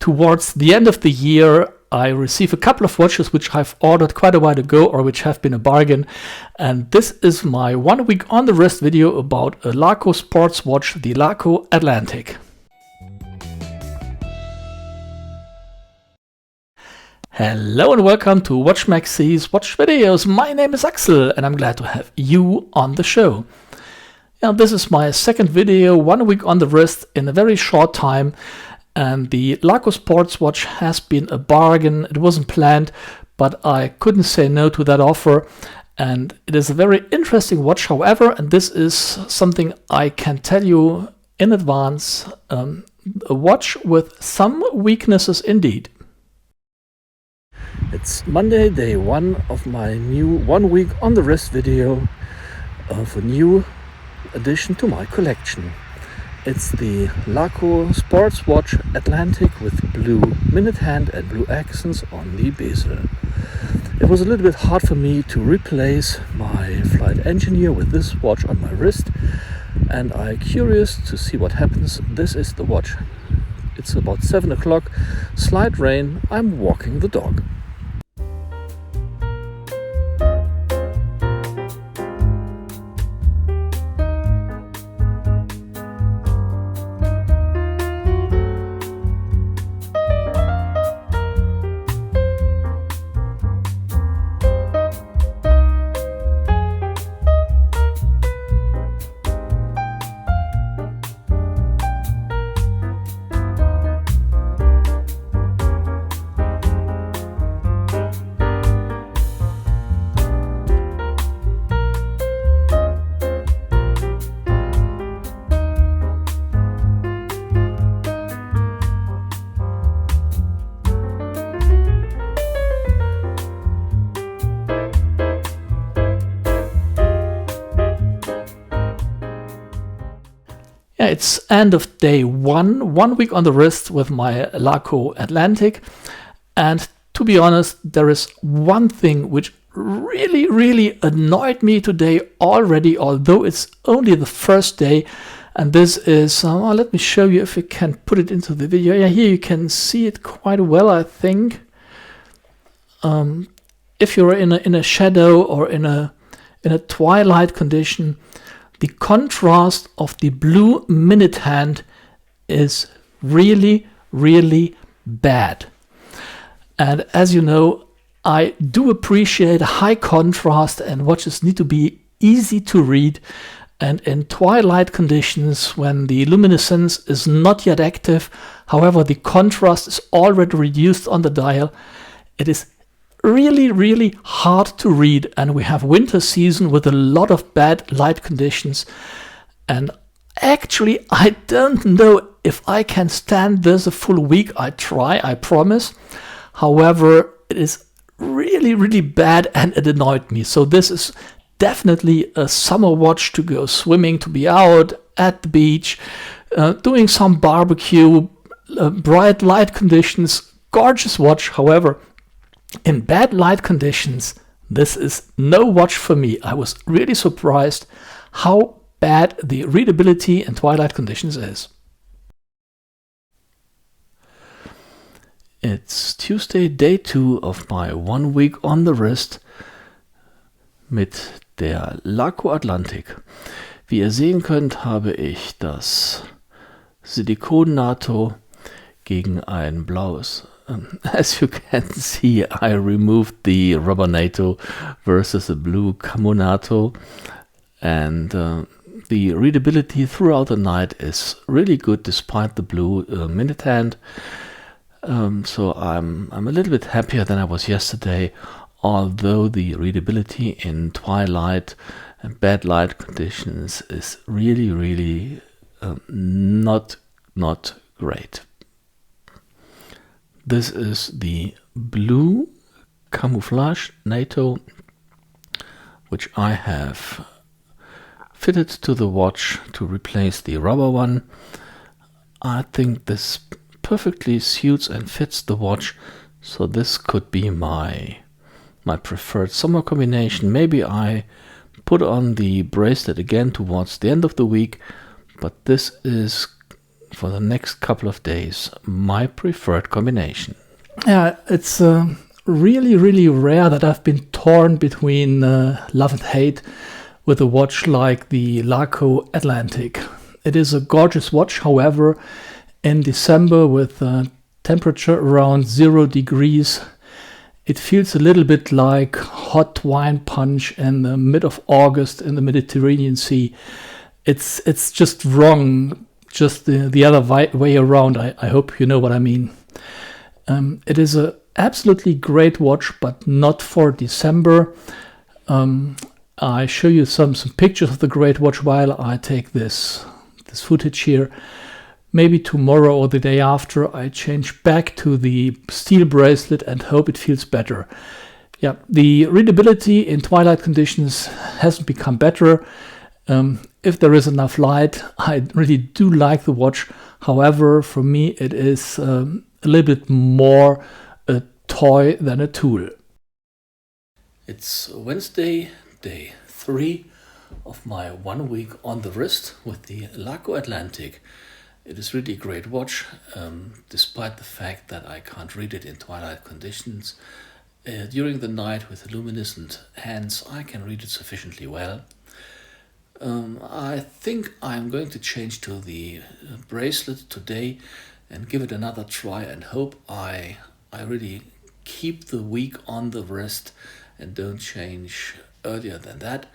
towards the end of the year, I receive a couple of watches which I've ordered quite a while ago or which have been a bargain. And this is my 1 week on the wrist video about a Laco sports watch, the Laco Atlantik. Hello and welcome to Watch Max's Watch Videos. My name is Axel and I'm glad to have you on the show. Now, this is my second video, 1 week on the wrist in a very short time. And the Laco sports watch has been a bargain. It wasn't planned, but I couldn't say no to that offer. And it is a very interesting watch, however, and this is something I can tell you in advance, a watch with some weaknesses indeed. It's Monday, day one of my new 1 week on the wrist video of a new addition to my collection. It's the Laco sports watch Atlantik with blue minute hand and blue accents on the bezel. It was a little bit hard for me to replace my flight engineer with this watch on my wrist, and I'm curious to see what happens. This is the watch. It's about 7 o'clock, slight rain, I'm walking the dog. Yeah, it's end of day one, 1 week on the wrist with my Laco Atlantik. And to be honest, there is one thing which really annoyed me today already, although it's only the first day. And this is, let me show you if we can put it into the video. Yeah, here you can see it quite well, I think. If you're in a shadow or in a twilight condition, the contrast of the blue minute hand is really bad. And as you know, I do appreciate high contrast and watches need to be easy to read. And in twilight conditions, when the luminescence is not yet active, however, the contrast is already reduced on the dial, it is really hard to read, and we have winter season with a lot of bad light conditions, and actually I don't know if I can stand this a full week. I try, I promise. However, it is really bad and it annoyed me. So this is definitely a summer watch to go swimming, to be out at the beach, doing some barbecue, bright light conditions, gorgeous watch. However, in bad light conditions, this is no watch for me. I was really surprised how bad the readability in twilight conditions is. It's Tuesday, day 2 of my 1 week on the wrist mit der Laco Atlantik. Wie ihr sehen könnt, habe ich das Silikon-NATO gegen ein blaues. As you can see, I removed the rubber NATO versus the blue camo NATO, and the readability throughout the night is really good despite the blue minute hand. So I'm a little bit happier than I was yesterday, although the readability in twilight and bad light conditions is really not great. This is the blue camouflage NATO, which I have fitted to the watch to replace the rubber one. I think this perfectly suits and fits the watch, so this could be my preferred summer combination. Maybe I put on the bracelet again towards the end of the week, but this is for the next couple of days my preferred combination. Yeah, it's really, really rare that I've been torn between love and hate with a watch like the Laco Atlantik. It is a gorgeous watch, however, in December with temperature around 0 degrees, it feels a little bit like hot wine punch in the mid of August in the Mediterranean Sea. It's just wrong, just the other way around. I hope you know what I mean. It is a absolutely great watch, but not for December. I show you some pictures of the great watch while I take this footage here. Maybe tomorrow or the day after I change back to the steel bracelet and hope it feels better. Yeah, the readability in twilight conditions hasn't become better. If there is enough light, I really do like the watch. However, for me it is a little bit more a toy than a tool. It's Wednesday, day 3 of my 1 week on the wrist with the Laco Atlantik. It is really a great watch, despite the fact that I can't read it in twilight conditions. During the night with luminescent hands, I can read it sufficiently well. I think I'm going to change to the bracelet today and give it another try and hope I really keep the week on the wrist and don't change earlier than that.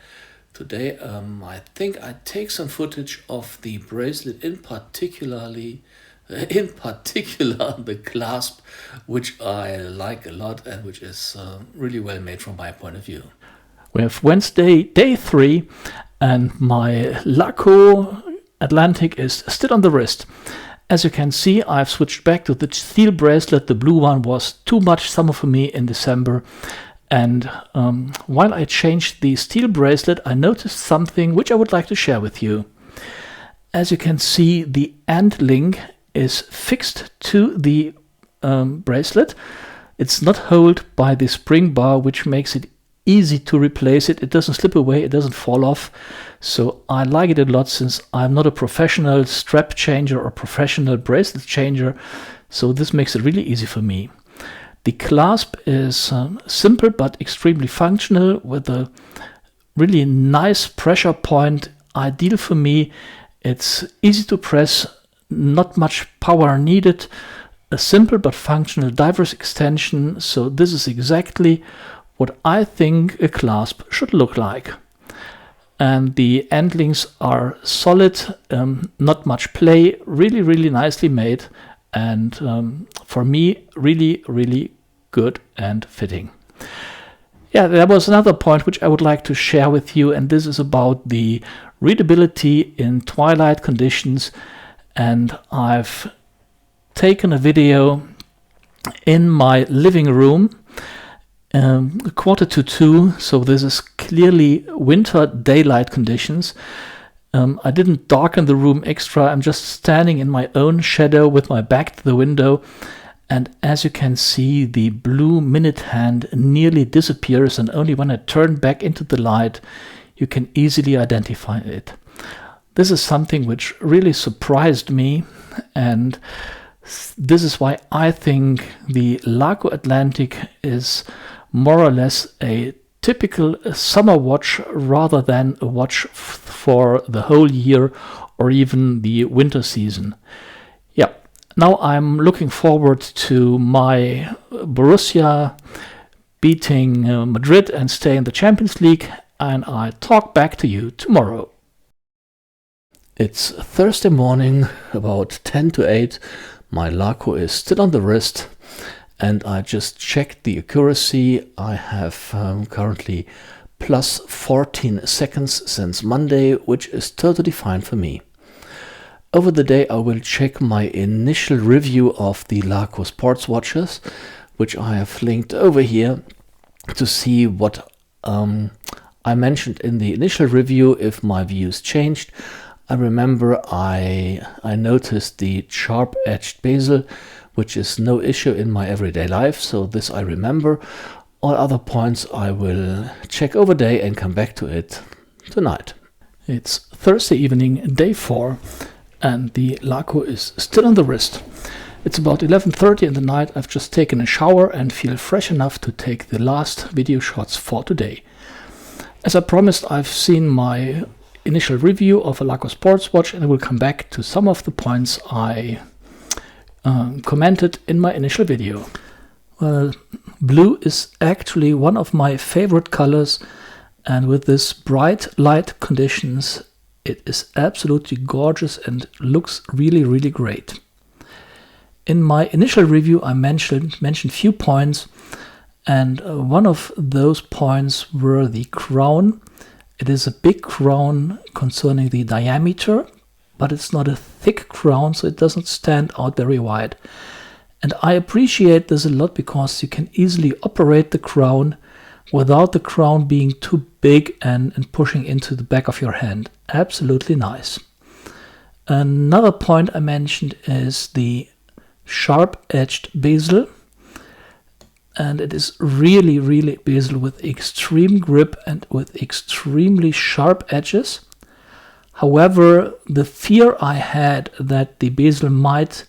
Today I think I take some footage of the bracelet, in particular the clasp, which I like a lot and which is really well made from my point of view. We have Wednesday, day 3, and my Laco Atlantik is still on the wrist. As you can see, I've switched back to the steel bracelet. The blue one was too much summer for me in December. And while I changed the steel bracelet, I noticed something which I would like to share with you. As you can see, the end link is fixed to the bracelet. It's not held by the spring bar, which makes it easy to replace it. It doesn't slip away, it doesn't fall off. So I like it a lot, since I'm not a professional strap changer or professional bracelet changer. So this makes it really easy for me. The clasp is simple but extremely functional, with a really nice pressure point, ideal for me. It's easy to press, not much power needed, a simple but functional diverse extension. So this is exactly what I think a clasp should look like. And the end links are solid, not much play, really, really nicely made. And for me, really, really good and fitting. Yeah, there was another point which I would like to share with you, and this is about the readability in twilight conditions. And I've taken a video in my living room, 1:45, so this is clearly winter daylight conditions. I didn't darken the room extra. I'm just standing in my own shadow with my back to the window. And as you can see, the blue minute hand nearly disappears, and only when I turn back into the light, you can easily identify it. This is something which really surprised me, and this is why I think the Laco Atlantik is more or less a typical summer watch rather than a watch for the whole year or even the winter season. Yeah, now I'm looking forward to my Borussia beating Madrid and stay in the Champions League, and I talk back to you tomorrow. It's Thursday morning, about 10 to 8. My Laco is still on the wrist, and I just checked the accuracy. I have currently plus 14 seconds since Monday, which is totally fine for me. Over the day I will check my initial review of the Laco sports watches, which I have linked over here, to see what I mentioned in the initial review, if my views changed. I remember I noticed the sharp-edged bezel, which is no issue in my everyday life, so this I remember. All other points I will check over day and come back to it tonight. It's Thursday evening, day 4, and the Laco is still on the wrist. It's about 11:30 in the night. I've just taken a shower and feel fresh enough to take the last video shots for today. As I promised, I've seen my initial review of a Laco sports watch, and I will come back to some of the points I commented in my initial video. Well, blue is actually one of my favorite colors, and with this bright light conditions, it is absolutely gorgeous and looks really, really great. In my initial review, I mentioned few points, and one of those points were the crown. It is a big crown concerning the diameter, but it's not a thick crown, so it doesn't stand out very wide. And I appreciate this a lot because you can easily operate the crown without the crown being too big and pushing into the back of your hand. Absolutely nice. Another point I mentioned is the sharp-edged bezel, and it is really, really bezel with extreme grip and with extremely sharp edges. However, the fear I had that the bezel might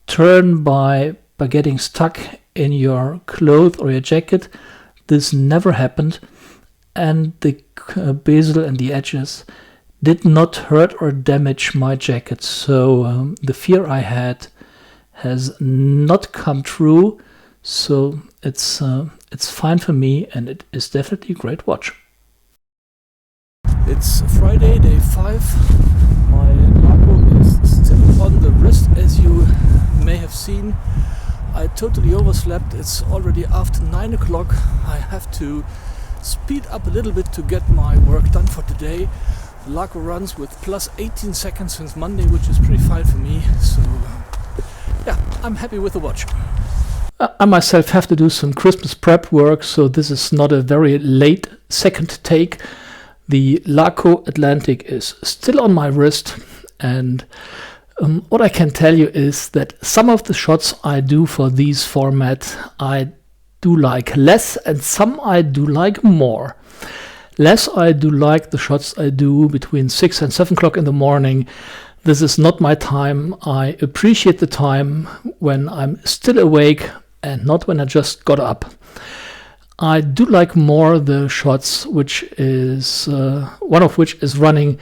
turn by getting stuck in your clothes or your jacket, this never happened, and the bezel and the edges did not hurt or damage my jacket. So the fear I had has not come true, so it's fine for me, and it is definitely a great watch. It's Friday, day 5. My Laco is still on the wrist, as you may have seen. I totally overslept. It's already after 9 o'clock. I have to speed up a little bit to get my work done for today. The Laco runs with plus 18 seconds since Monday, which is pretty fine for me. So yeah, I'm happy with the watch. I myself have to do some Christmas prep work, so this is not a very late second take. The Laco Atlantik is still on my wrist, and what I can tell you is that some of the shots I do for these formats I do like less, and some I do like more. Less I do like the shots I do between 6 and 7 o'clock in the morning. This is not my time. I appreciate the time when I'm still awake and not when I just got up. I do like more the shots which is one of which is running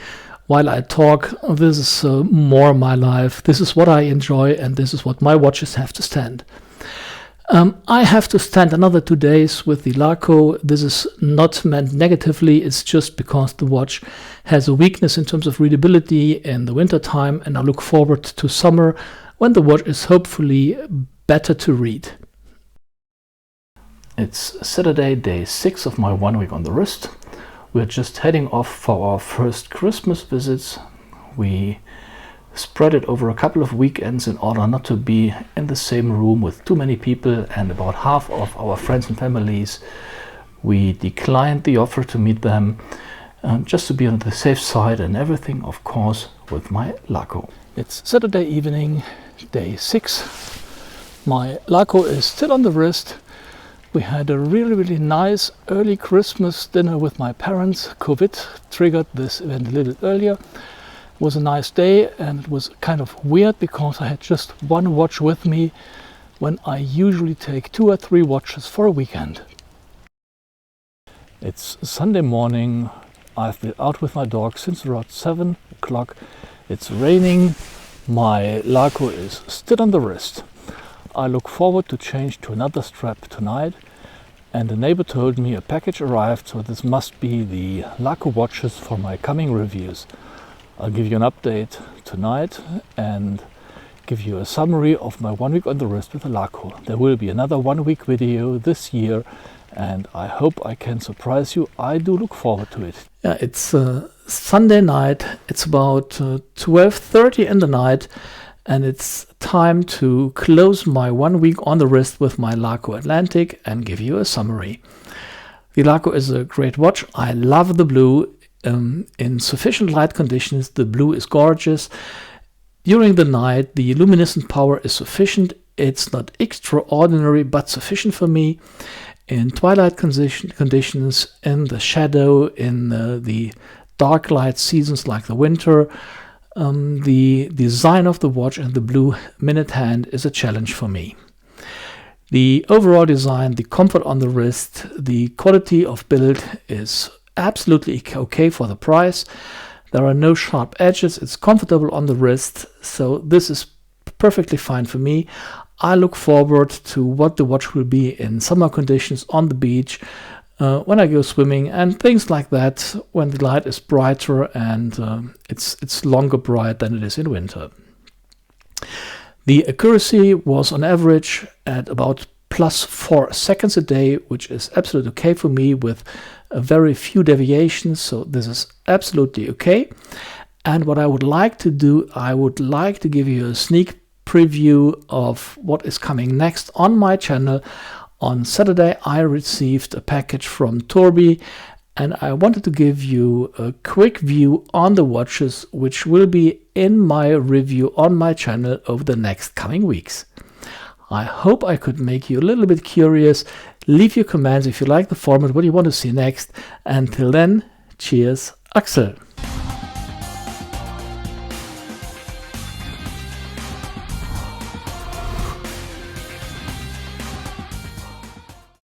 while I talk. This is more my life. This is what I enjoy, and this is what my watches have to stand. I have to stand another 2 days with the Laco. This is not meant negatively. It's just because the watch has a weakness in terms of readability in the winter time, and I look forward to summer when the watch is hopefully better to read. It's Saturday, day 6 of my 1 week on the wrist. We're just heading off for our first Christmas visits. We spread it over a couple of weekends in order not to be in the same room with too many people, and about half of our friends and families, we declined the offer to meet them, just to be on the safe side, and everything of course with my Laco. It's Saturday evening, day 6. My Laco is still on the wrist. We had a really, really nice early Christmas dinner with my parents. COVID triggered this event a little bit earlier. It was a nice day, and it was kind of weird because I had just one watch with me when I usually take 2 or 3 watches for a weekend. It's Sunday morning. I've been out with my dog since around 7 o'clock. It's raining. My Laco is still on the wrist. I look forward to change to another strap tonight, and the neighbor told me a package arrived, so this must be the Laco watches for my coming reviews. I'll give you an update tonight and give you a summary of my 1 week on the wrist with the Laco. There will be another 1 week video this year, and I hope I can surprise you. I do look forward to it. Yeah, it's Sunday night. It's about 12:30 in the night, and it's time to close my 1 week on the wrist with my Laco Atlantik and give you a summary. The Laco is a great watch. I love the blue. In sufficient light conditions, the blue is gorgeous. During the night, the luminescent power is sufficient. It's not extraordinary, but sufficient for me. In twilight conditions, in the shadow, in the dark light seasons like the winter, The design of the watch and the blue minute hand is a challenge for me. The overall design, the comfort on the wrist, the quality of build is absolutely okay for the price. There are no sharp edges, it's comfortable on the wrist, so this is perfectly fine for me. I look forward to what the watch will be in summer conditions on the beach, when I go swimming and things like that, when the light is brighter and it's longer bright than it is in winter. The accuracy was on average at about +4 seconds a day, which is absolutely okay for me with very few deviations, so this is absolutely okay. And what I would like to do, I would like to give you a sneak preview of what is coming next on my channel. On Saturday I received a package from Torby and I wanted to give you a quick view on the watches which will be in my review on my channel over the next coming weeks. I hope I could make you a little bit curious. Leave your comments if you like the format, what you want to see next. Until then, cheers, Axel.